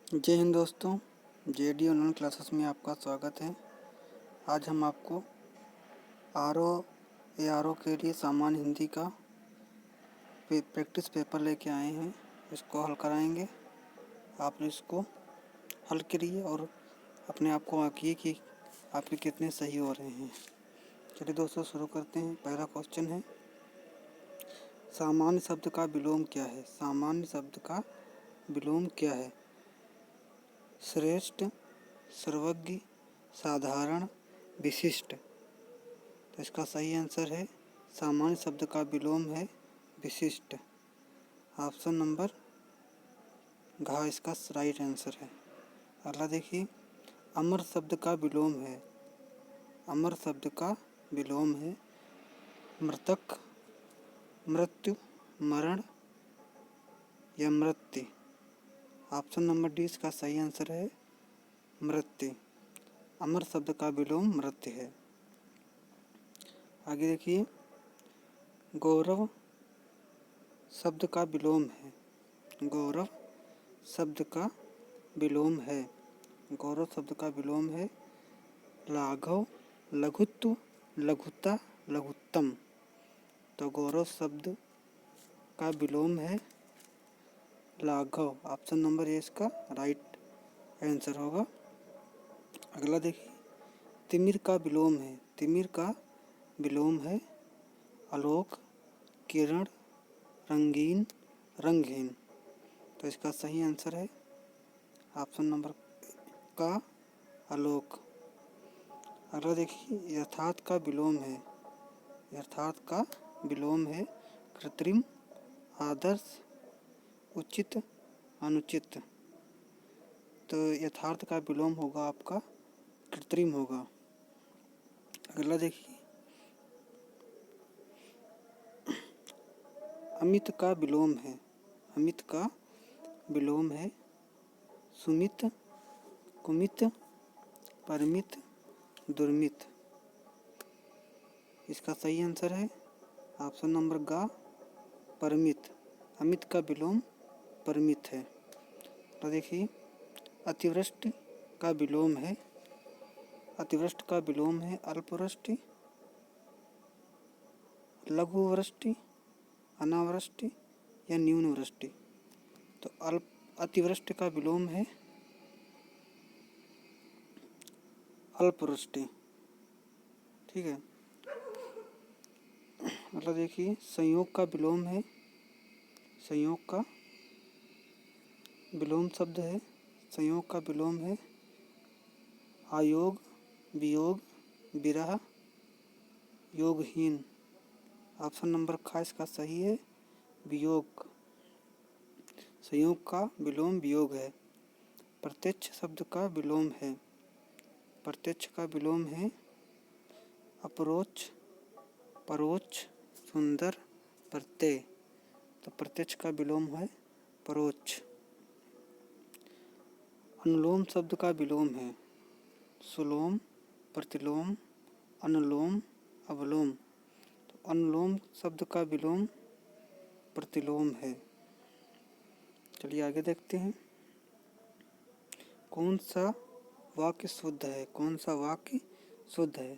जय हिंद दोस्तों, JD online classes में आपका स्वागत है। आज हम आपको आर ओ के लिए सामान्य हिंदी का प्रैक्टिस पेपर लेके आए हैं। इसको हल कराएंगे। आप इसको हल करिए और अपने आप को आंकिए कि आपके कितने सही हो रहे हैं। चलिए दोस्तों शुरू करते हैं। पहला क्वेश्चन है, सामान्य शब्द का विलोम क्या है? सामान्य शब्द का विलोम क्या है? श्रेष्ठ, सर्वज्ञ, साधारण, विशिष्ट। तो इसका सही आंसर है सामान्य शब्द का विलोम है विशिष्ट। ऑप्शन नंबर घ इसका राइट आंसर है। अगला देखिए, अमर शब्द का विलोम है। अमर शब्द का विलोम है मृतक, मृत्यु, मरण या मृत्यु। ऑप्शन नंबर डी इसका सही आंसर है मृत्यु। अमर शब्द का विलोम मृत्यु है। आगे देखिए, गौरव शब्द का विलोम है। गौरव शब्द का विलोम है। गौरव शब्द का विलोम है लाघव, लघुत्व, लघुता, लघुत्तम। तो गौरव शब्द का विलोम है लाघव। ऑप्शन नंबर ए इसका राइट आंसर होगा। अगला देखिए, तिमिर का विलोम है। तिमिर का विलोम है आलोक, किरण, रंगीन, रंगहीन। तो इसका सही आंसर है ऑप्शन नंबर का आलोक। अगला देखिए, यथार्थ का विलोम है। यथार्थ का विलोम है कृत्रिम, आदर्श, उचित, अनुचित। तो यथार्थ का विलोम होगा आपका कृत्रिम होगा। अगला देखिए, अमित का विलोम है। अमित का विलोम है सुमित, कुमित, परमित, दुर्मित। इसका सही आंसर है ऑप्शन नंबर ग परमित। अमित का विलोम परमित है। तो देखिए, अतिवृष्टि का विलोम है। अतिवृष्टि का विलोम है अल्पवृष्टि, लघुवृष्टि, अनावृष्टि या न्यूनवृष्टि। तो अतिवृष्टि का विलोम है अल्पवृष्टि। ठीक है। मतलब देखिए, संयोग का विलोम है। संयोग का विलोम शब्द है। संयोग का विलोम है आयोग, वियोग, विरह, योगहीन। ऑप्शन नंबर ख इसका सही है वियोग। संयोग का विलोम वियोग है। प्रत्यक्ष शब्द का विलोम है। प्रत्यक्ष का विलोम है अपरोक्ष, परोक्ष, सुंदर, प्रत्यय। तो प्रत्यक्ष का विलोम है परोक्ष। अनुलोम शब्द का विलोम है सुलोम, प्रतिलोम, अनुलोम, अवलोम। तो अनुलोम शब्द का विलोम प्रतिलोम है। चलिए आगे देखते हैं, कौन सा वाक्य शुद्ध है? कौन सा वाक्य शुद्ध है?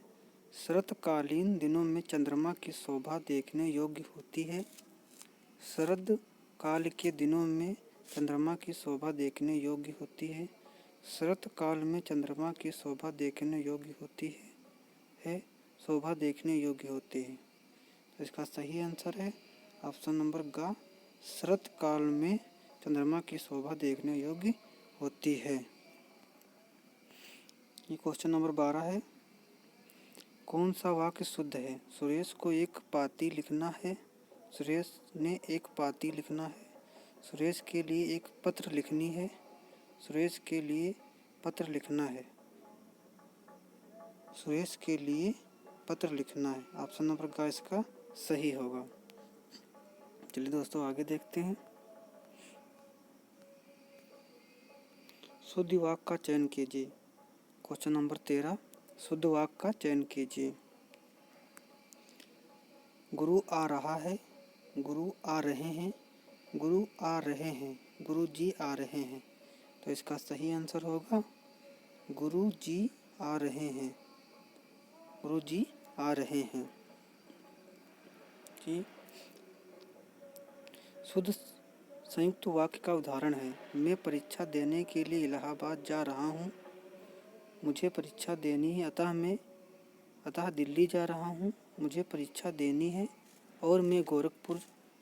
शरतकालीन दिनों में चंद्रमा की शोभा देखने योग्य होती है। शरद काल के दिनों में चंद्रमा की शोभा देखने योग्य होती है। शरत काल में चंद्रमा की शोभा देखने योग्य होती है शोभा देखने योग्य होती है। तो इसका सही आंसर है ऑप्शन नंबर ग शरत काल में चंद्रमा की शोभा देखने योग्य होती है। ये क्वेश्चन नंबर 12 है, कौन सा वाक्य शुद्ध है? सुरेश को एक पाती लिखना है। सुरेश ने एक पाती लिखना है। सुरेश के लिए एक पत्र लिखनी है। सुरेश के लिए पत्र लिखना है। सुरेश के लिए पत्र लिखना है। ऑप्शन नंबर का इसका सही होगा। चलिए दोस्तों आगे देखते हैं, शुद्ध वाक्य का चयन कीजिए। क्वेश्चन नंबर 13, शुद्ध वाक्य का चयन कीजिए। गुरु आ रहा है, गुरु आ रहे हैं, गुरु आ रहे हैं, गुरु जी आ रहे हैं। तो इसका सही आंसर होगा गुरु जी आ रहे हैं। गुरु जी आ रहे हैं। ठीक। शुद्ध संयुक्त वाक्य का उदाहरण है, मैं परीक्षा देने के लिए इलाहाबाद जा रहा हूँ। मुझे परीक्षा देनी है अतः दिल्ली जा रहा हूँ। मुझे परीक्षा देनी है और मैं गोरखपुर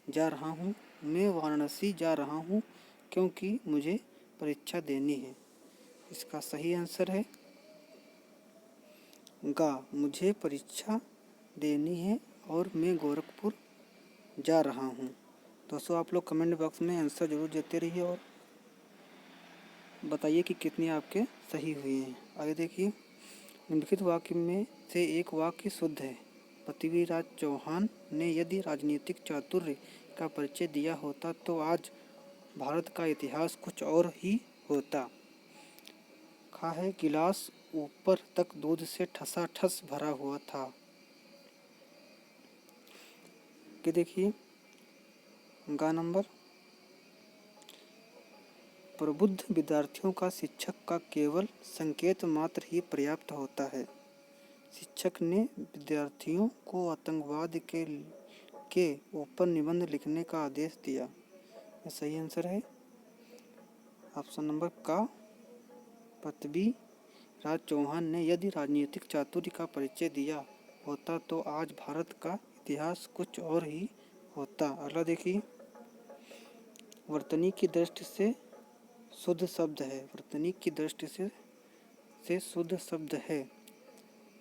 जा रहा हूँ। मैं वाराणसी जा रहा हूँ क्योंकि मुझे परीक्षा देनी है। इसका सही आंसर है गा, मुझे परीक्षा देनी है और मैं गोरखपुर जा रहा हूँ। दोस्तों आप लोग कमेंट बॉक्स में आंसर ज़रूर देते रहिए और बताइए कि कितने आपके सही हुए हैं। आगे देखिए, निम्नलिखित वाक्य में से एक वाक्य शुद्ध है। पृथ्वीराज चौहान ने यदि राजनीतिक चातुर्य का परिचय दिया होता तो आज भारत का इतिहास कुछ और ही होता। खा है, गिलास ऊपर तक दूध से ठसाठस भरा हुआ था। कि देखिए गा नंबर, प्रबुद्ध विद्यार्थियों का शिक्षक का केवल संकेत मात्र ही पर्याप्त होता है। शिक्षक ने विद्यार्थियों को आतंकवाद के ऊपर निबंध लिखने का आदेश दिया। यह सही आंसर है ऑप्शन नंबर का, पृथ्वीराज चौहान ने यदि राजनीतिक चातुर्य का परिचय दिया होता तो आज भारत का इतिहास कुछ और ही होता। अगला देखिए, वर्तनी की दृष्टि से शुद्ध शब्द है। वर्तनी की दृष्टि से शुद्ध शब्द है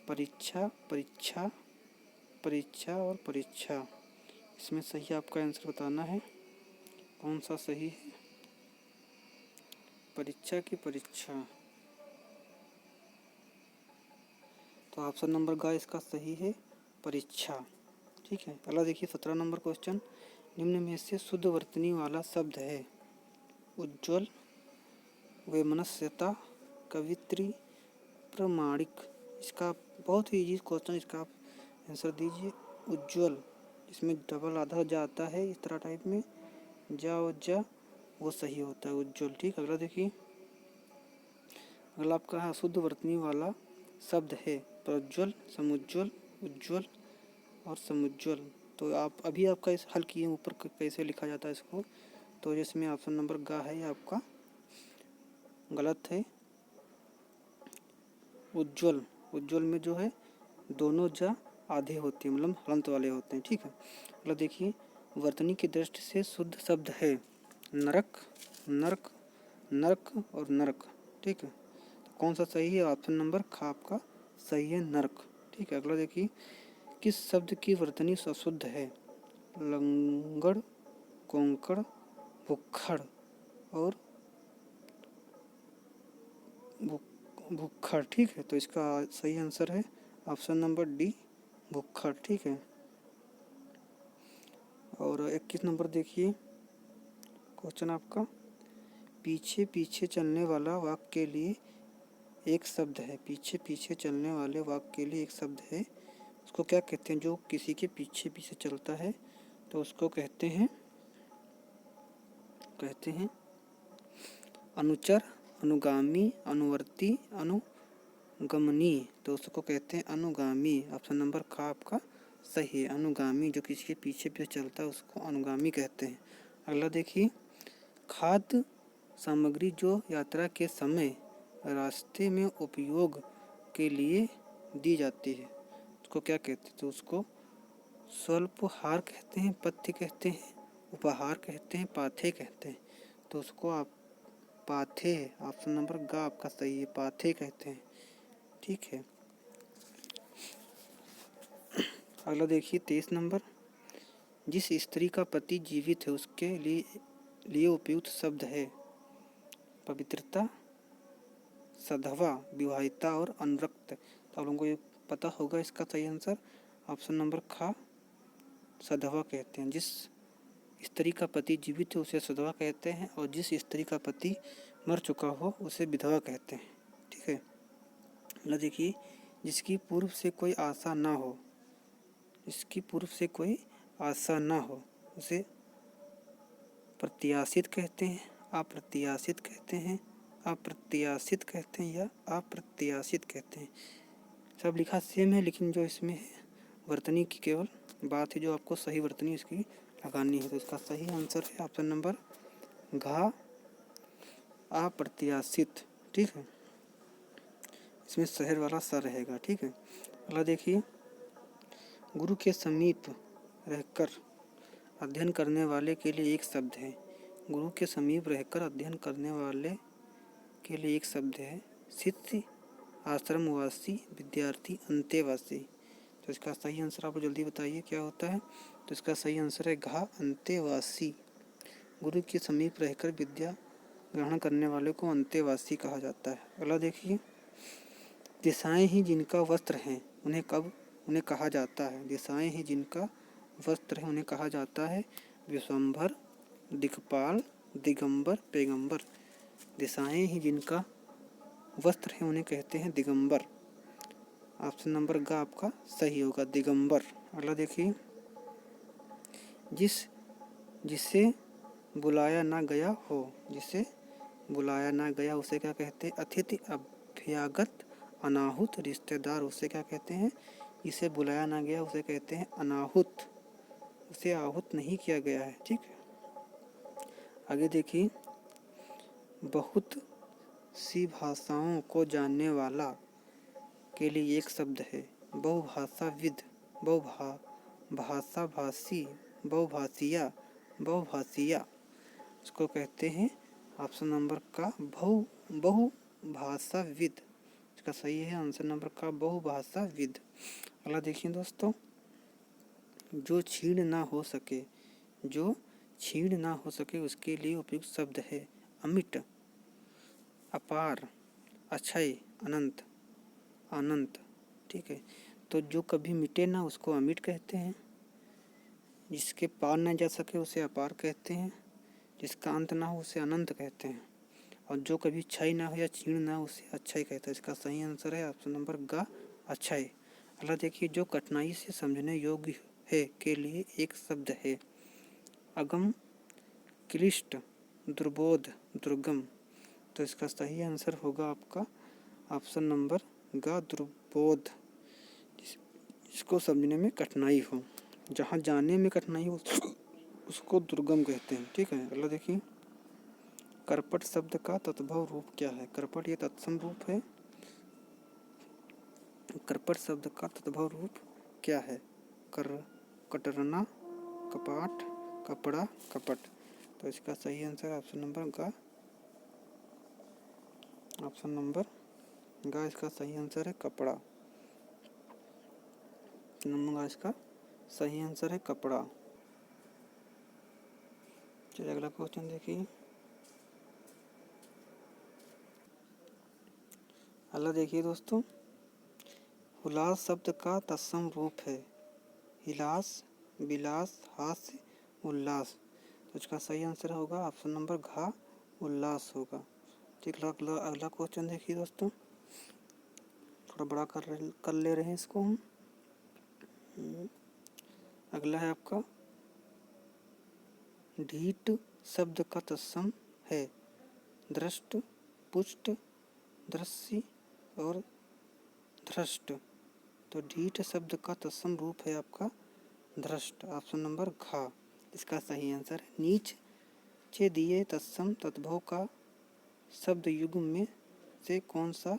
परीक्षा, परीक्षा, परीक्षा और परीक्षा। इसमें सही आपका आंसर बताना है, कौन सा सही है। परीक्षा की परीक्षा, तो ऑप्शन नंबर गा इसका सही है परीक्षा। ठीक है। अगला देखिए 17 नंबर क्वेश्चन, निम्न में से शुद्ध वर्तनी वाला शब्द है। उज्ज्वल, वैमनस्यता, कवित्री, प्रमाणिक। इसका बहुत ही इजी क्वेश्चन, इसका आप आंसर दीजिए। उज्ज्वल, इसमें डबल आधा जाता है इस तरह टाइप में, जा और जा वो सही होता है उज्ज्वल। ठीक। अगला देखिए, अगला आपका शुद्ध वर्तनी वाला शब्द है प्रज्वल, समुज्वल, उज्ज्वल और समुज्वल। तो आप अभी आपका इस हल किए ऊपर कैसे लिखा जाता है इसको, तो जिसमें ऑप्शन नंबर गा है ये आपका गलत है। उज्ज्वल, उज्ज्वल में जो है दोनों जा आधे होते हैं, मतलब हलंत वाले होते हैं। ठीक है। मतलब देखिए, वर्तनी की दृष्टि से शुद्ध शब्द है नरक, नर्क, नर्क और नरक। ठीक है। तो कौन सा सही है, ऑप्शन नंबर खा आपका सही है, नर्क। ठीक है। अगला देखिए, किस शब्द की वर्तनी अशुद्ध है। लंगड़, कोंकड़, भुक्खड़ और भुक्खड़। ठीक है। तो इसका सही आंसर है ऑप्शन नंबर डी, भुक्खड़। ठीक है। और 21 नंबर देखिए क्वेश्चन आपका, पीछे पीछे चलने वाला वाक्य के लिए एक शब्द है। पीछे पीछे चलने वाले वाक्य के लिए एक शब्द है, उसको क्या कहते हैं। जो किसी के पीछे पीछे चलता है तो उसको कहते हैं अनुचर, अनुगामी, अनुवर्ती, अनुगमनी। तो उसको कहते हैं अनुगामी। ऑप्शन नंबर का आपका सही है, अनुगामी। जो किसी के पीछे पीछे चलता है उसको अनुगामी कहते हैं। अगला देखिए, खाद्य सामग्री जो यात्रा के समय रास्ते में उपयोग के लिए दी जाती है उसको क्या कहते हैं। तो उसको स्वल्पहार कहते हैं, पथ्य कहते हैं, उपहार कहते हैं, पाथे कहते हैं। तो उसको आप पाथे, ऑप्शन नंबर गा आपका सही है, पाथे कहते हैं। ठीक है। अगला देखिए 23 नंबर, जिस स्त्री का पति जीवित है उसके लिए उपयुक्त शब्द है पवित्रता, सधवा, विवाहिता और अनुरक्त। तो आप लोगों को ये पता होगा इसका सही आंसर ऑप्शन नंबर खा सधवा कहते हैं। जिस स्त्री का पति जीवित है उसे सधवा कहते हैं और जिस स्त्री का पति मर चुका हो उसे विधवा कहते हैं। ठीक है। मतलब देखिए, जिसकी पूर्व से कोई आशा ना हो, जिसकी पूर्व से कोई आशा ना हो उसे प्रत्याशित कहते हैं, अप्रत्याशित कहते हैं, अप्रत्याशित कहते हैं या अप्रत्याशित कहते हैं। सब लिखा सेम है, लेकिन जो इसमें है वर्तनी की केवल बात है, जो आपको सही वर्तनी इसकी लगानी है। तो इसका सही आंसर है ऑप्शन नंबर घ, अप्रत्याशित। ठीक है, इसमें शहर वाला सा रहेगा। ठीक है, अगला देखिए, गुरु के समीप रहकर अध्ययन करने वाले के लिए एक शब्द है। गुरु के समीप रहकर अध्ययन करने वाले के लिए एक शब्द है। शिष्य, आश्रमवासी, विद्यार्थी, अंतेवासी। तो इसका सही आंसर आप जल्दी बताइए क्या होता है। तो इसका सही आंसर है घ, अंतेवासी। गुरु के समीप रहकर विद्या ग्रहण करने वाले को अंतेवासी कहा जाता है। अगला देखिए, दिशाएं ही जिनका वस्त्र हैं उन्हें कहा जाता है। दिशाएं ही जिनका वस्त्र है उन्हें कहा जाता है विश्वंभर, दिक्पाल, दिगंबर, पैगंबर। दिशाएं ही जिनका वस्त्र है उन्हें कहते हैं दिगंबर। ऑप्शन नंबर ग आपका सही होगा, दिगंबर। अगला देखिए, जिसे बुलाया ना गया हो, जिसे बुलाया ना गया उसे क्या कहते हैं? अतिथि, अभ्यागत, अनाहुत, रिश्तेदार उसे क्या कहते हैं? इसे बुलाया ना गया उसे कहते हैं अनाहुत, उसे आहूत नहीं किया गया है। ठीक है, आगे देखिए, बहुत सी भाषाओं को जानने वाला के लिए एक शब्द है। बहुभाषाविद, बहुभाषाभाषी, बहुभाषिया, बहुभाषिया इसको कहते हैं ऑप्शन नंबर का बहुभाषाविद। इसका सही है आंसर नंबर का बहुभाषाविद। अगला देखिए दोस्तों, जो छीण ना हो सके, जो छीण ना हो सके उसके लिए उपयुक्त शब्द है अमिट, अपार, अक्षय, अनंत, अनंत। ठीक है, तो जो कभी मिटे ना उसको अमिट कहते हैं, जिसके पार न जा सके उसे अपार कहते हैं, जिसका अंत ना हो उसे अनंत कहते हैं, और जो कभी क्षय ना हो या छीण ना हो उसे अक्षय कहते हैं। इसका सही आंसर है ऑप्शन नंबर ग, अक्षय। अगला देखिए, जो कठिनाई से समझने योग्य है के लिए एक शब्द है अगम, क्लिष्ट, दुर्बोध, दुर्गम। तो इसका सही आंसर होगा आपका ऑप्शन नंबर ग, दुर्बोध। जिसको समझने में कठिनाई हो, जहाँ जाने में कठिनाई हो उसको दुर्गम कहते हैं। ठीक है, अगला देखिए, करपट शब्द का तत्भव रूप क्या है? करपट ये तत्सम रूप है। करपट शब्द का तत्भव रूप क्या है? कटरना, कपाट, कपड़ा, कपट। तो इसका सही आंसर ऑप्शन नंबर ग, ऑप्शन नंबर ग इसका सही आंसर है कपड़ा। नंबर इसका सही आंसर है कपड़ा। चलिए अगला क्वेश्चन देखिए। अगला देखिए दोस्तों, हुलास शब्द का तत्सम रूप है हिलास, विलास, हास्य, उल्लास। तो इसका सही आंसर होगा ऑप्शन नंबर घ, उल्लास होगा। ठीक, अगला क्वेश्चन देखिए दोस्तों, थोड़ा बड़ा कर ले रहे हैं इसको हम। अगला है आपका, ढीठ शब्द का तत्सम है दृष्ट, पुष्ट, दृश्य और धृष्ट। तो ढीठ शब्द का तत्सम रूप है आपका धृष्ट, ऑप्शन नंबर घ इसका सही आंसर है। नीच चे दिए तत्सम तद्भव का शब्द युग्म में से कौन सा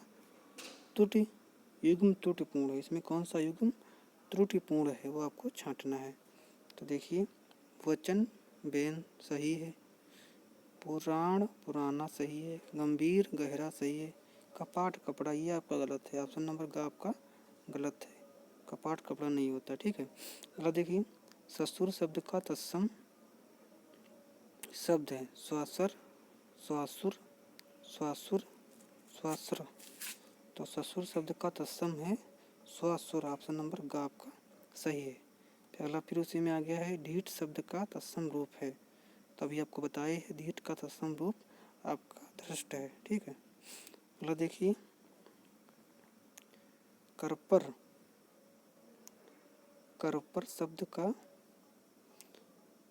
युग्म त्रुटिपूर्ण है? इसमें कौन सा युग्म त्रुटिपूर्ण है वो आपको छांटना है। तो देखिए, वचन बेन सही है, पुराण पुराना सही है, गंभीर गहरा सही है, कपाट कपड़ा ये आपका गलत है। ऑप्शन नंबर ग आपका गलत है, कपाट कपड़ा नहीं होता। ठीक है, अगला देखिए, ससुर शब्द का तत्सम शब्द है स्वासर, स्वासुर, स्वासुर, स्वासुर। तो ससुर शब्द का तत्सम है स्वासुर, ऑप्शन नंबर ग आपका सही है। अगला फिर उसी में आ गया है, ढीठ शब्द का तत्सम रूप है, तो अभी आपको बताए है ढीठ का तत्सम रूप आपका धृष्ट है। ठीक है, अगला देखिए, करपर, करपर शब्द का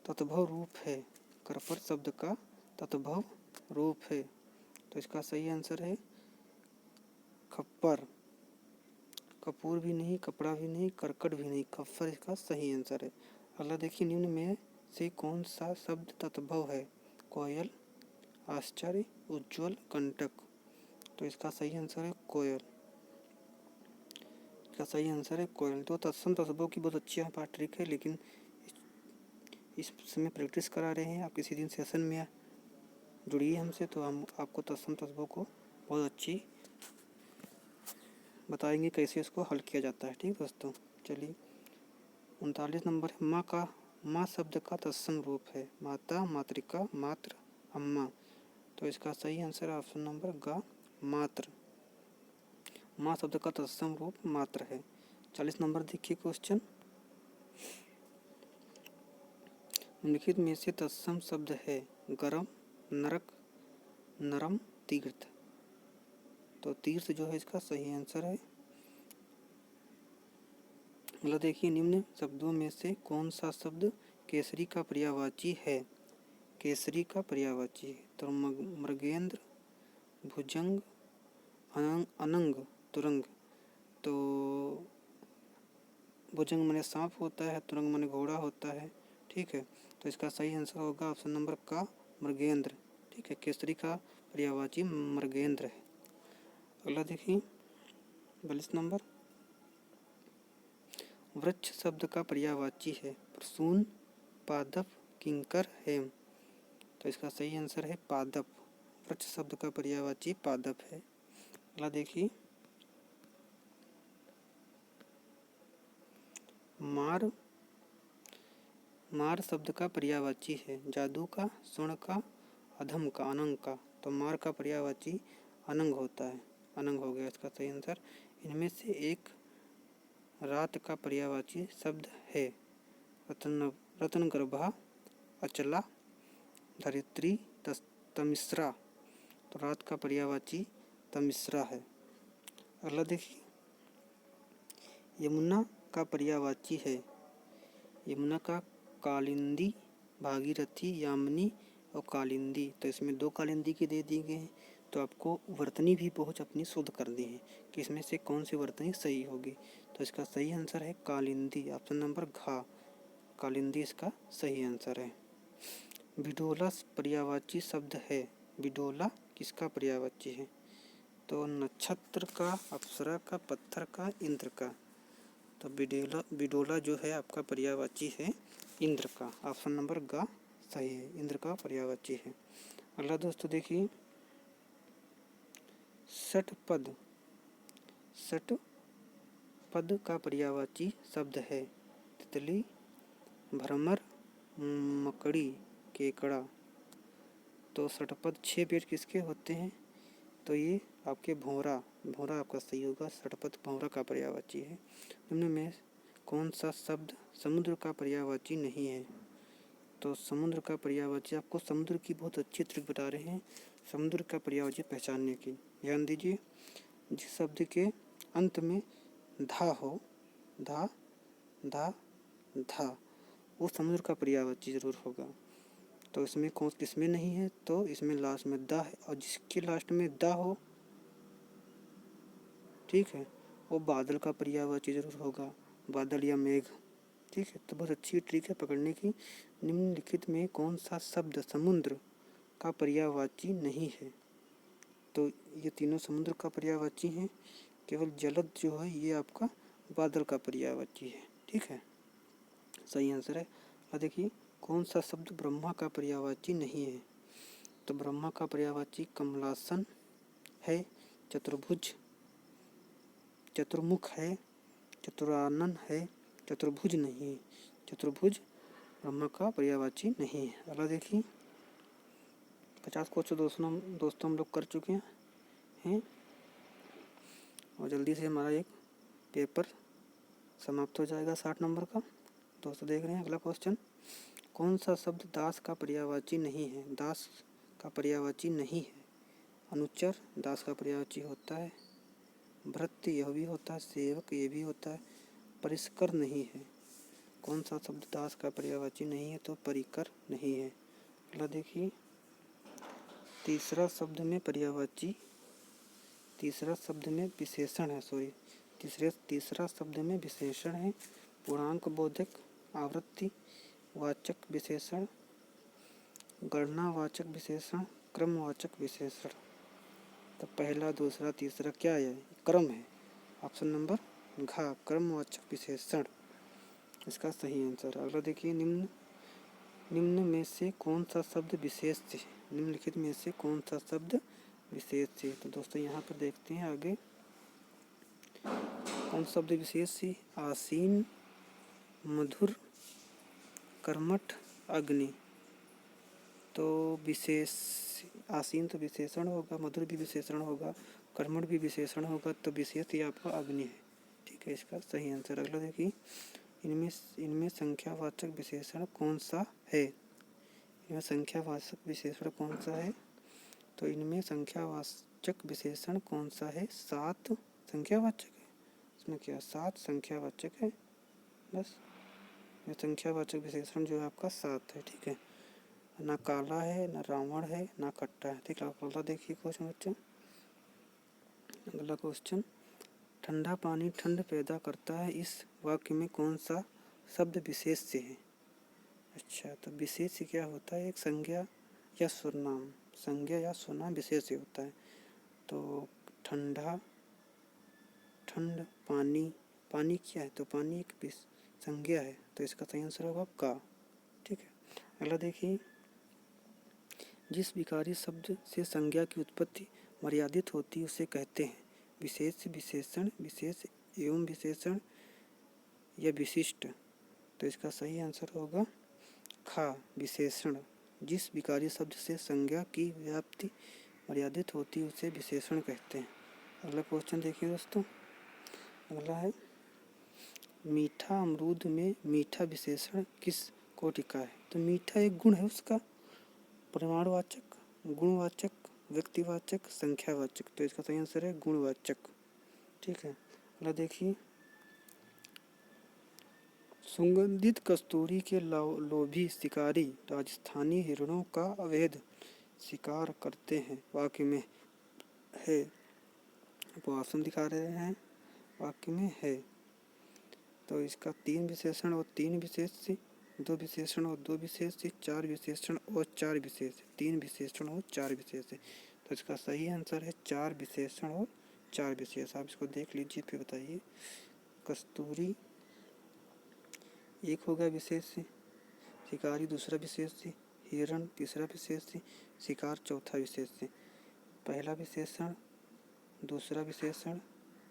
तत्भव रूप है, करपर शब्द का तत्भव रूप है तो इसका सही आंसर है खप्पर। कपूर भी नहीं, कपड़ा भी नहीं, करकट भी नहीं, खप्पर इसका सही आंसर है। अगला देखिए, निम्न में से कौन सा शब्द तद्भव है? कोयल, आश्चर्य, उज्ज्वल, कंटक। तो इसका सही आंसर है कोयल। इसका सही आंसर है कोयल। तो तत्सम तद्भव की बहुत अच्छी पाठ ट्रिक है, लेकिन इस समय प्रैक्टिस करा रहे हैं। आप किसी दिन सेशन में जुड़िए हमसे, तो हम आपको तत्सम तद्भव को बहुत अच्छी बताएंगे कैसे इसको हल किया जाता है। ठीक दोस्तों, चलिए 39 नंबर है, माँ शब्द का तत्सम रूप है? माता, मातृका, मात्र, अम्मा। तो इसका सही आंसर है ऑप्शन नंबर ग, मात्र। माँ शब्द का तत्सम रूप मात्र है। 40 नंबर देखिए क्वेश्चन, निम्नलिखित में से तत्सम शब्द है? गरम, नरक, नरम, तीर्थ। तो तीर्थ जो है इसका सही आंसर है। मतलब देखिए, निम्न शब्दों में से कौन सा शब्द केसरी का पर्यायवाची है? केसरी का पर्यायवाची है तो मृगेंद्र, भुजंग, अनंग, तुरंग। तो भुजंग माने सांप होता है, तुरंग माने घोड़ा होता है। ठीक है, तो इसका सही आंसर होगा ऑप्शन नंबर का, मृगेंद्र। ठीक है, केसरी का पर्यायवाची मृगेंद्र है। अगला देखिए 42 नंबर, वृक्ष शब्द का पर्यायवाची है? प्रसून, पादप, किंकर, हेम। तो इसका सही आंसर है पादप। वृक्ष शब्द का पर्यायवाची पादप है। अगला देखिए, मार शब्द का पर्यायवाची है? जादू का, स्वर्ण का, अधम का, अनंग का। तो मार का पर्यायवाची अनंग होता है। अनंग हो गया इसका सही आंसर। इनमें से एक रात का पर्यायवाची शब्द है? रत्नगर्भा, अचला, धरित्री, तमिश्रा। तो रात का पर्यायवाची तमिश्रा है। अगला देखिए, यमुना का पर्यायवाची है? यमुना का कालिंदी, भागीरथी, यामिनी और कालिंदी। तो इसमें 2 कालिंदी के दे दिए गए हैं, तो आपको वर्तनी भी पहुँच अपनी शुद्ध करनी है कि इसमें से कौन सी वर्तनी सही होगी। तो इसका सही आंसर है कालिंदी, ऑप्शन नंबर घ, कालिंदी इसका सही आंसर है। बिडोला पर्यायवाची शब्द है? बिडोला किसका पर्यायवाची है? तो नक्षत्र का, अप्सरा का, पत्थर का, इंद्र का। तो बिडोला जो है आपका पर्यायवाची है इंद्र का, ऑप्शन नंबर ग सही है, इंद्र का पर्यायवाची है। अगला दोस्तों देखिए, षटपद का पर्यायवाची शब्द है? तितली, भ्रमर, मकड़ी, केकड़ा। तो षटपद 6 पेड़ किसके होते हैं? तो ये आपके भौरा आपका सही होगा। षटपद भौरा का पर्यायवाची है। निम्न में कौन सा शब्द समुद्र का पर्यायवाची नहीं है? तो समुद्र का पर्यायवाची, आपको समुद्र की बहुत अच्छी ट्रिक बता रहे हैं समुद्र का पर्यायवाची पहचानने की। ध्यान दीजिए, जिस शब्द के अंत में धा हो, धा धा धा, वो समुद्र का पर्यायवाची जरूर होगा। तो इसमें कौन किसमें नहीं है? तो इसमें लास्ट में दा है, और जिसके लास्ट में दा हो, ठीक है, वो बादल का पर्यायवाची जरूर होगा, बादल या मेघ। ठीक है, तो बहुत अच्छी ट्रिक है पकड़ने की। निम्नलिखित में कौन सा शब्द समुद्र का पर्यायवाची नहीं है? तो ये तीनों समुद्र का पर्यायवाची हैं, केवल जलद जो है ये आपका बादल का पर्यायवाची है। ठीक है, सही आंसर है। अब देखिए, कौन सा शब्द ब्रह्मा का पर्यायवाची नहीं है? तो ब्रह्मा का पर्यायवाची कमलासन है, चतुर्भुज, चतुर्मुख है, चतुरानन है, चतुर्भुज नहीं है। चतुर्भुज ब्रह्मा का पर्यायवाची नहीं है। अगला देखिए, 50 क्वेश्चन दोस्तों हम लोग कर चुके हैं, और जल्दी से हमारा एक पेपर समाप्त हो जाएगा 60 नंबर का। दोस्तों देख रहे हैं अगला क्वेश्चन, कौन सा शब्द दास का पर्यायवाची नहीं है? दास का पर्यायवाची नहीं है। अनुचर दास का पर्यायवाची होता है, भृत्य यह भी होता है, सेवक ये भी होता है, परिष्कर नहीं है। कौन सा शब्द दास का पर्यायवाची नहीं है? तो परिकर नहीं है। अगला देखिए, तीसरा शब्द में पर्यायवाची, तीसरा शब्द में विशेषण है, तीसरा शब्द में विशेषण है। पूर्णांक बोधक, आवृत्ति वाचक विशेषण, गणनावाचक विशेषण, क्रमवाचक विशेषण। तो पहला, दूसरा, तीसरा क्या है? क्रम है। ऑप्शन नंबर घ, क्रमवाचक विशेषण इसका सही आंसर। अगला देखिए, निम्न में से कौन सा शब्द विशेष है? निम्नलिखित में से कौन सा शब्द विशेष है? तो दोस्तों यहाँ पर देखते हैं आगे कौन शब्द विशेष है। आसीन, मधुर, कर्मठ, अग्नि। तो विशेष, आसीन तो विशेषण होगा, मधुर भी विशेषण होगा, कर्मठ भी विशेषण होगा, तो विशेष ही आपका अग्नि है। ठीक है, इसका सही आंसर। अगला देखिए, इनमें संख्यावाचक विशेषण कौन सा है? इनमें संख्यावाचक विशेषण कौन सा है? तो इनमें संख्यावाचक विशेषण कौन सा है? 7 संख्यावाचक है। इसमें क्या 7 संख्यावाचक है? बस ये संख्यावाचक विशेषण जो है आपका 7 है। ठीक है, ना काला है, ना रावण है, ना कट्टा है। ठीक है, अगला देखिए क्वेश्चन बच्चों। अगला क्वेश्चन, ठंडा पानी ठंड पैदा करता है, इस वाक्य में कौन सा शब्द विशेष से है? अच्छा, तो विशेष से क्या होता है? एक संज्ञा या सर्वनाम, संज्ञा या सर्वनाम विशेष से होता है। तो ठंडा, ठंड, पानी, पानी क्या है? तो पानी एक संज्ञा है, तो इसका सही आंसर होगा का। ठीक है, अगला देखिए, जिस विकारी शब्द से संज्ञा की उत्पत्ति मर्यादित होती है उसे कहते हैं विशेष, विशेषण, विशेष एवं विशेषण या विशिष्ट। तो इसका सही आंसर होगा खा, विशेषण। जिस विकारी शब्द से संज्ञा की व्याप्ति मर्यादित होती है उसे विशेषण कहते हैं। अगला क्वेश्चन देखिए दोस्तों। अगला है, मीठा अमरूद में मीठा विशेषण किस कोटि का है? तो मीठा एक गुण है उसका, परिमाणवाचक, गुणवाचक, व्यक्तिवाचक, संख्यावाचक। तो इसका सही आंसर है गुणवाचक। ठीक है, अगला देखिए, सुगंधित कस्तूरी के लोभी शिकारी राजस्थानी हिरणों का अवैध शिकार करते हैं, वाक्य में है। उपवासन दिखा रहे हैं, वाक्य में है। तो इसका 3 विशेषण और 3 विशेष से, 2 विशेषण और 2 विशेष से, 4 विशेषण और 4 विशेष, 3 विशेषण और 4 विशेष है। तो इसका सही आंसर है 4 विशेषण और 4 विशेष। आप इसको देख लीजिए फिर बताइए। कस्तूरी एक होगा विशेष से, शिकारी दूसरा विशेष से, हिरण तीसरा विशेष से, शिकार चौथा विशेष से। पहला विशेषण, दूसरा विशेषण,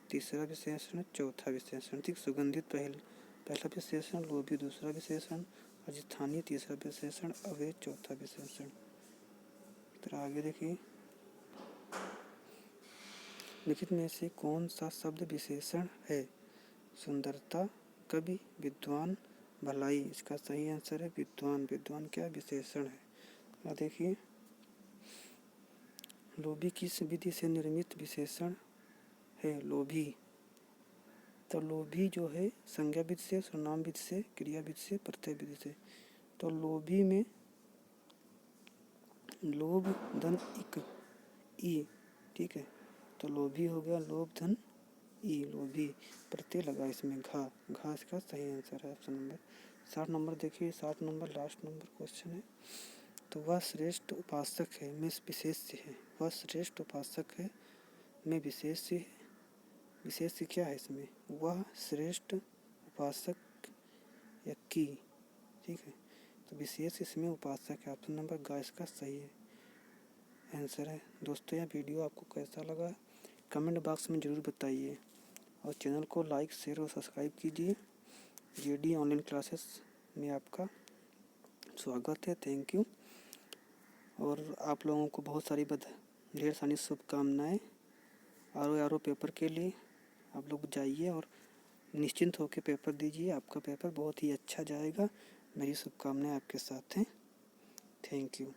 तीसरा विशेषण, चौथा विशेषण। ठीक, सुगंधित पहला विशेषण, लोभी दूसरा विशेषण, राजस्थानी तीसरा विशेषण, अवैध चौथा विशेषण। तो आगे देखिए, लिखित में से कौन सा शब्द विशेषण है? सुंदरता, कवि, विद्वान, भलाई। इसका सही आंसर है विद्वान। विद्वान क्या विशेषण है? देखिए, लोभी किस विधि से निर्मित विशेषण है? लोभी, तो लोभी जो है संज्ञा विधि से, सर्वनाम विधि से, क्रिया विधि से, प्रत्यय विधि से। तो लोभी में लोभ धन इक ई। ठीक है, तो लोभी हो गया लोभ धन ई, लोभी प्रत्यय लगा इसमें घा, घा इसका सही आंसर है। ऑप्शन नंबर 60 नंबर देखिए, 60 नंबर लास्ट नंबर क्वेश्चन है। तो वह श्रेष्ठ उपासक है में विशेष से है। वह श्रेष्ठ उपासक है में विशेष से है। विशेष से क्या है इसमें? वह श्रेष्ठ उपासक या की। ठीक है, तो विशेष इसमें उपासक है। ऑप्शन नंबर ग इसका सही है आंसर है। दोस्तों, यह वीडियो आपको कैसा लगा कमेंट बॉक्स में ज़रूर बताइए, और चैनल को लाइक, शेयर और सब्सक्राइब कीजिए। जेडी ऑनलाइन क्लासेस में आपका स्वागत है। Thank you. और आप लोगों को बहुत सारी ढेर सारी शुभकामनाएँ। आर पेपर के लिए आप लोग जाइए और निश्चिंत होकर पेपर दीजिए। आपका पेपर बहुत ही अच्छा जाएगा। मेरी शुभकामनाएँ आपके साथ हैं। Thank you.